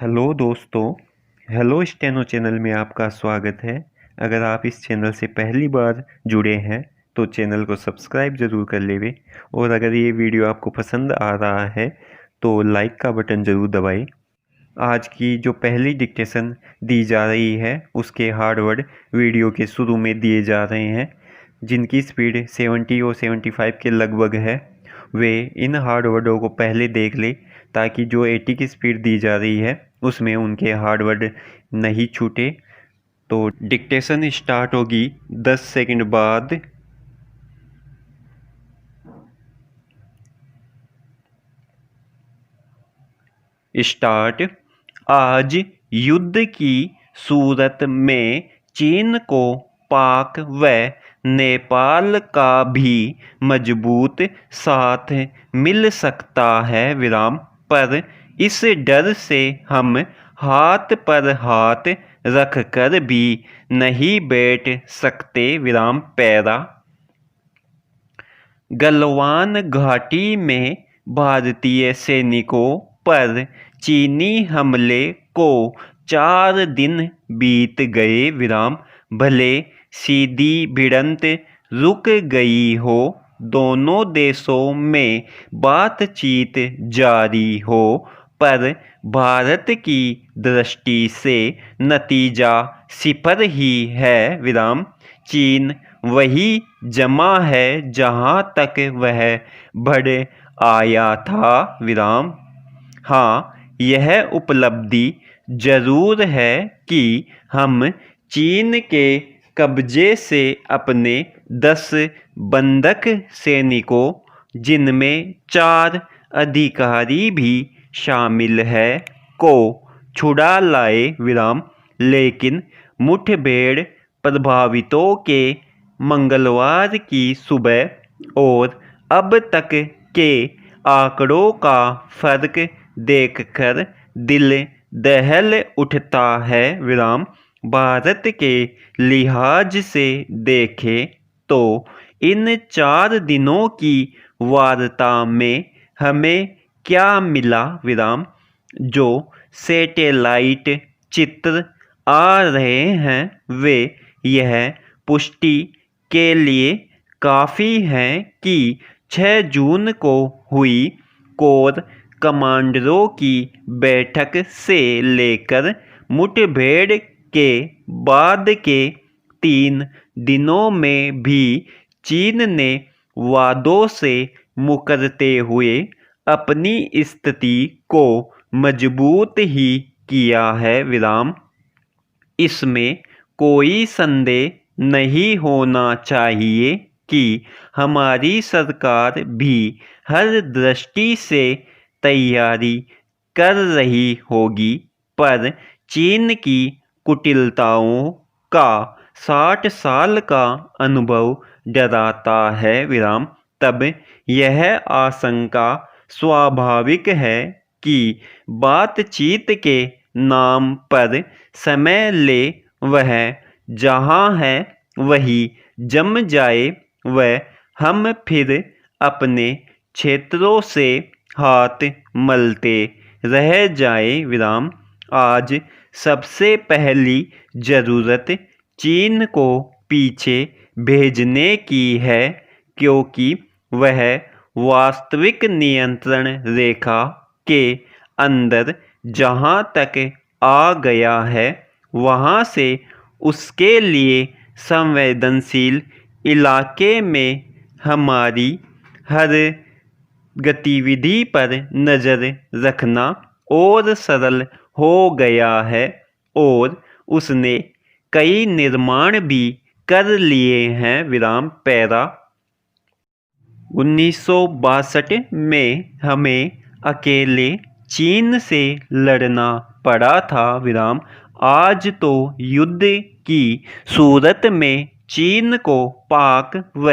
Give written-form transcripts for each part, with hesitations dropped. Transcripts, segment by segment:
Hello दोस्तों। Hello steno channel में आपका स्वागत है। अगर आप इस चैनल से पहली बार जुड़े हैं तो चैनल को सब्सक्राइब ज़रूर कर लेवे और अगर ये वीडियो आपको पसंद आ रहा है तो लाइक का बटन ज़रूर दबाएं। आज की जो पहली डिक्टेशन दी जा रही है उसके हार्ड वर्ड वीडियो के शुरू में दिए जा रहे हैं, जिनकी स्पीड 70 और 75 के लगभग है। वे इन हार्ड वर्डों को पहले देख ले ताकि जो 80 की स्पीड दी जा रही है उसमें उनके हार्ड वर्ड नहीं छूटे। तो डिक्टेशन स्टार्ट होगी 10 सेकंड बाद। स्टार्ट। आज युद्ध की सूरत में चीन को पाक व नेपाल का भी मजबूत साथ मिल सकता है विराम, पर इस डर से हम हाथ पर हाथ रख कर भी नहीं बैठ सकते विराम पैरा। गलवान घाटी में भारतीय सैनिकों पर चीनी हमले को 4 दिन बीत गए विराम, भले सीधी भिड़ंत रुक गई हो, दोनों देशों में बातचीत जारी हो, पर भारत की दृष्टि से नतीजा सिफर ही है विराम। चीन वही जमा है जहाँ तक वह बढ़ आया था विराम। हाँ, यह उपलब्धि जरूर है कि हम चीन के कब्जे से अपने 10 बंधक सैनिकों, जिनमें 4 अधिकारी भी शामिल है, को छुड़ा लाए विराम। लेकिन मुठभेड़ प्रभावितों के मंगलवार की सुबह और अब तक के आंकड़ों का फर्क देखकर दिल दहल उठता है विराम। भारत के लिहाज से देखें तो इन 4 दिनों की वार्ता में हमें क्या मिला विराम। जो सैटेलाइट चित्र आ रहे हैं वे यह पुष्टि के लिए काफ़ी हैं कि 6 जून को हुई कोर कमांडरों की बैठक से लेकर मुठभेड़ के बाद के 3 दिनों में भी चीन ने वादों से मुकरते हुए अपनी स्थिति को मजबूत ही किया है विराम। इसमें कोई संदेह नहीं होना चाहिए कि हमारी सरकार भी हर दृष्टि से तैयारी कर रही होगी, पर चीन की कुटिलताओं का 60 साल का अनुभव डराता है विराम। तब यह आशंका स्वाभाविक है कि बातचीत के नाम पर समय ले वह जहाँ है वही जम जाए व हम फिर अपने क्षेत्रों से हाथ मलते रह जाए विराम। आज सबसे पहली ज़रूरत चीन को पीछे भेजने की है, क्योंकि वह वास्तविक नियंत्रण रेखा के अंदर जहाँ तक आ गया है वहाँ से उसके लिए संवेदनशील इलाके में हमारी हर गतिविधि पर नज़र रखना और सरल हो गया है और उसने कई निर्माण भी कर लिए हैं विराम पैरा। 1962 में हमें अकेले चीन से लड़ना पड़ा था विराम। आज तो युद्ध की सूरत में चीन को पाक व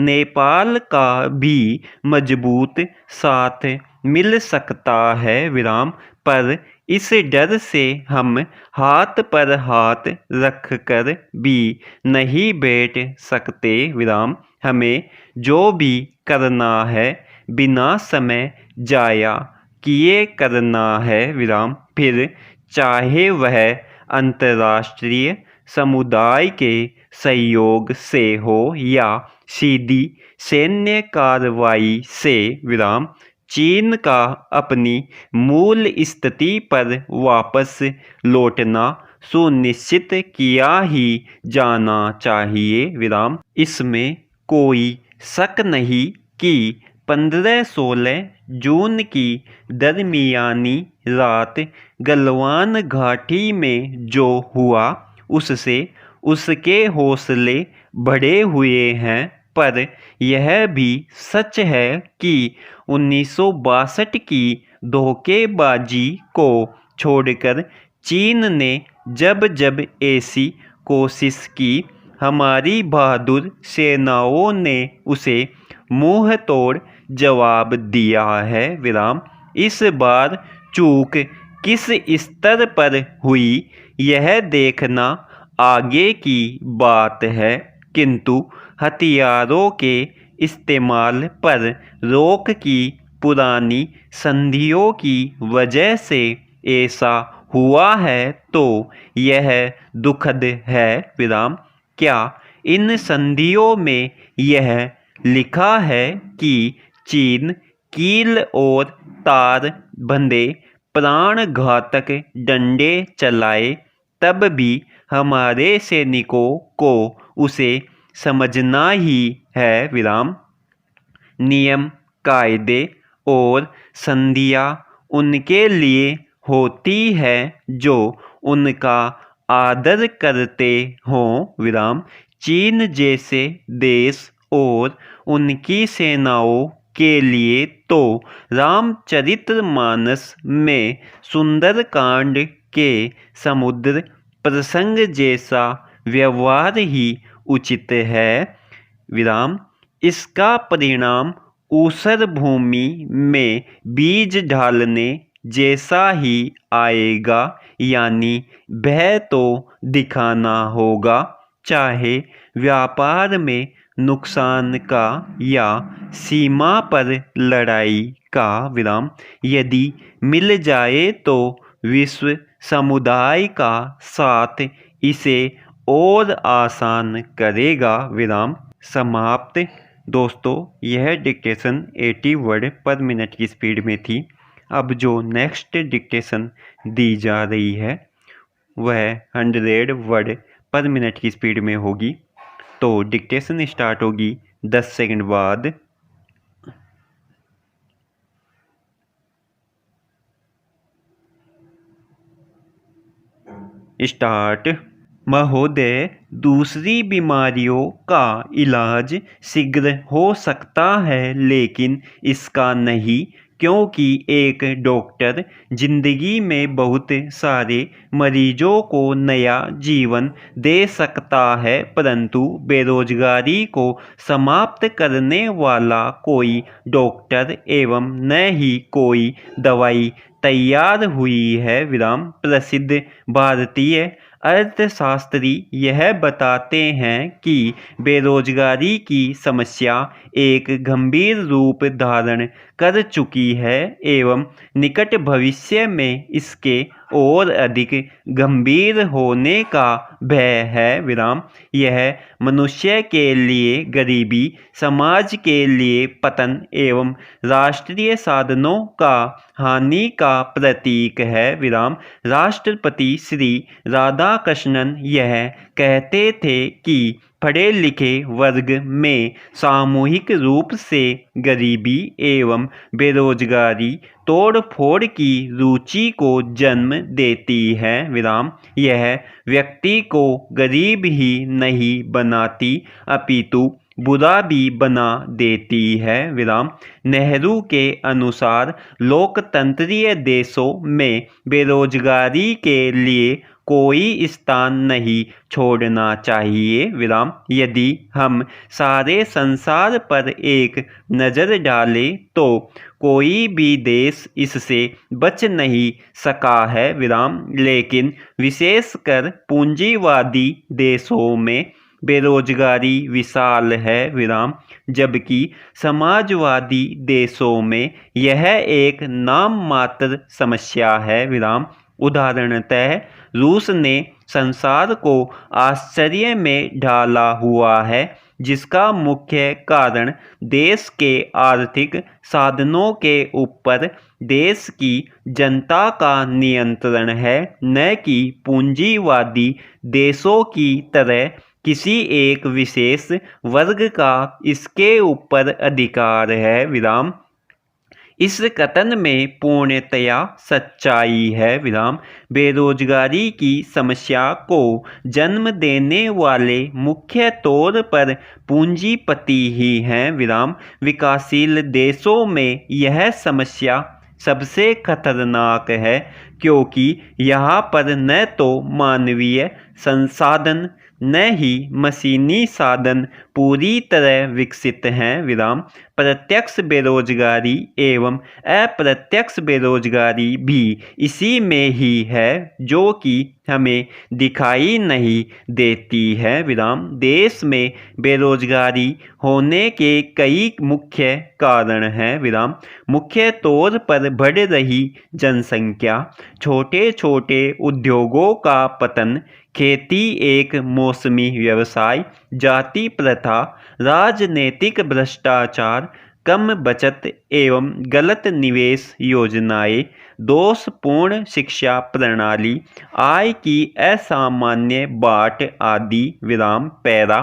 नेपाल का भी मजबूत साथ मिल सकता है विराम, पर इस डर से हम हाथ पर हाथ रख कर भी नहीं बैठ सकते विराम। हमें जो भी करना है बिना समय जाया किए करना है विराम, फिर चाहे वह अंतर्राष्ट्रीय समुदाय के सहयोग से हो या सीधी सैन्य कार्रवाई से विराम, चीन का अपनी मूल स्थिति पर वापस लौटना सुनिश्चित किया ही जाना चाहिए विराम। इसमें कोई शक नहीं कि 15-16 जून की दरमियानी रात गलवान घाटी में जो हुआ उससे उसके हौसले बढ़े हुए हैं, पर यह भी सच है कि 1962 की धोखेबाजी को छोड़कर चीन ने जब जब ऐसी कोशिश की, हमारी बहादुर सेनाओं ने उसे मुंह तोड़ जवाब दिया है विराम। इस बार चूक किस स्तर पर हुई यह देखना आगे की बात है, किंतु हथियारों के इस्तेमाल पर रोक की पुरानी संधियों की वजह से ऐसा हुआ है तो यह दुखद है विराम। क्या इन संधियों में यह लिखा है कि चीन कील और तार बंधे प्राणघातक डंडे चलाए, तब भी हमारे सैनिकों को उसे समझना ही है विराम। नियम, कायदे और संधियाँ उनके लिए होती है जो उनका आदर करते हों विराम। चीन जैसे देश और उनकी सेनाओं के लिए तो रामचरितमानस में सुंदरकांड के समुद्र प्रसंग जैसा व्यवहार ही उचित है विराम। इसका परिणाम ऊसर भूमि में बीज डालने जैसा ही आएगा, यानी भय तो दिखाना होगा, चाहे व्यापार में नुकसान का या सीमा पर लड़ाई का विराम। यदि मिल जाए तो विश्व समुदाय का साथ इसे और आसान करेगा विराम। समाप्त। दोस्तों, यह डिक्टेशन 80 वर्ड पर मिनट की स्पीड में थी। अब जो नेक्स्ट डिक्टेशन दी जा रही है वह 100 वर्ड पर मिनट की स्पीड में होगी। तो डिक्टेशन स्टार्ट होगी 10 सेकंड बाद। स्टार्ट। महोदय, दूसरी बीमारियों का इलाज शीघ्र हो सकता है, लेकिन इसका नहीं, क्योंकि एक डॉक्टर जिंदगी में बहुत सारे मरीजों को नया जीवन दे सकता है, परंतु बेरोजगारी को समाप्त करने वाला कोई डॉक्टर एवं न ही कोई दवाई तैयार हुई है विराम। प्रसिद्ध भारतीय अर्थशास्त्री यह बताते हैं कि बेरोजगारी की समस्या एक गंभीर रूप धारण कर चुकी है एवं निकट भविष्य में इसके और अधिक गंभीर होने का भय है विराम। यह मनुष्य के लिए गरीबी, समाज के लिए पतन एवं राष्ट्रीय साधनों का हानि का प्रतीक है विराम। राष्ट्रपति श्री राधाकृष्णन यह कहते थे कि पढ़े लिखे वर्ग में सामूहिक रूप से गरीबी एवं बेरोजगारी तोड़ फोड़ की रुचि को जन्म देती है विराम। यह व्यक्ति को गरीब ही नहीं बनाती अपितु बुरा भी बना देती है विराम। नेहरू के अनुसार लोकतंत्रीय देशों में बेरोजगारी के लिए कोई स्थान नहीं छोड़ना चाहिए विराम। यदि हम सारे संसार पर एक नज़र डालें तो कोई भी देश इससे बच नहीं सका है विराम, लेकिन विशेषकर पूंजीवादी देशों में बेरोजगारी विशाल है विराम, जबकि समाजवादी देशों में यह एक नाम मात्र समस्या है विराम। उदाहरणतः रूस ने संसार को आश्चर्य में डाला हुआ है, जिसका मुख्य कारण देश के आर्थिक साधनों के ऊपर देश की जनता का नियंत्रण है, न कि पूंजीवादी देशों की तरह किसी एक विशेष वर्ग का इसके ऊपर अधिकार है विराम। इस कथन में पूर्णतया सच्चाई है विराम। बेरोजगारी की समस्या को जन्म देने वाले मुख्य तौर पर पूंजीपति ही हैं विराम। विकासशील देशों में यह समस्या सबसे खतरनाक है, क्योंकि यहाँ पर न तो मानवीय संसाधन न ही मशीनी साधन पूरी तरह विकसित हैं विराम। प्रत्यक्ष बेरोजगारी एवं अप्रत्यक्ष बेरोजगारी भी इसी में ही है, जो कि हमें दिखाई नहीं देती है विराम। देश में बेरोजगारी होने के कई मुख्य कारण हैं विराम। मुख्य तौर पर बढ़ रही जनसंख्या, छोटे छोटे उद्योगों का पतन, खेती एक मौसमी व्यवसाय, जाति प्रथा, राजनीतिक भ्रष्टाचार, कम बचत एवं गलत निवेश योजनाएं, दोषपूर्ण शिक्षा प्रणाली, आय की असामान्य बाँट आदि विराम। पैरा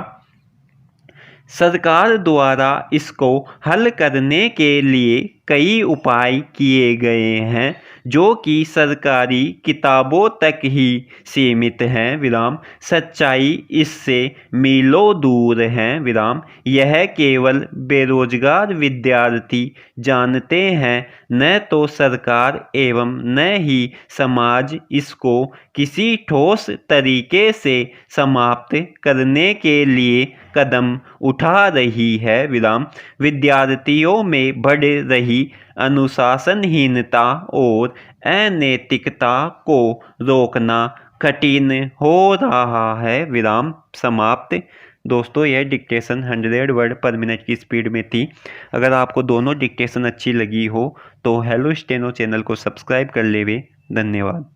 सरकार द्वारा इसको हल करने के लिए कई उपाय किए गए हैं, जो कि सरकारी किताबों तक ही सीमित हैं विराम। सच्चाई इससे मीलों दूर है विराम। यह केवल बेरोजगार विद्यार्थी जानते हैं, न तो सरकार एवं न ही समाज इसको किसी ठोस तरीके से समाप्त करने के लिए कदम उठा रही है विराम। विद्यार्थियों में बढ़ रही अनुशासनहीनता और अनैतिकता को रोकना कठिन हो रहा है विराम। समाप्त। दोस्तों, यह डिक्टेशन 100 वर्ड पर मिनट की स्पीड में थी। अगर आपको दोनों डिक्टेशन अच्छी लगी हो तो हेलो स्टेनो चैनल को सब्सक्राइब कर लेवे। धन्यवाद।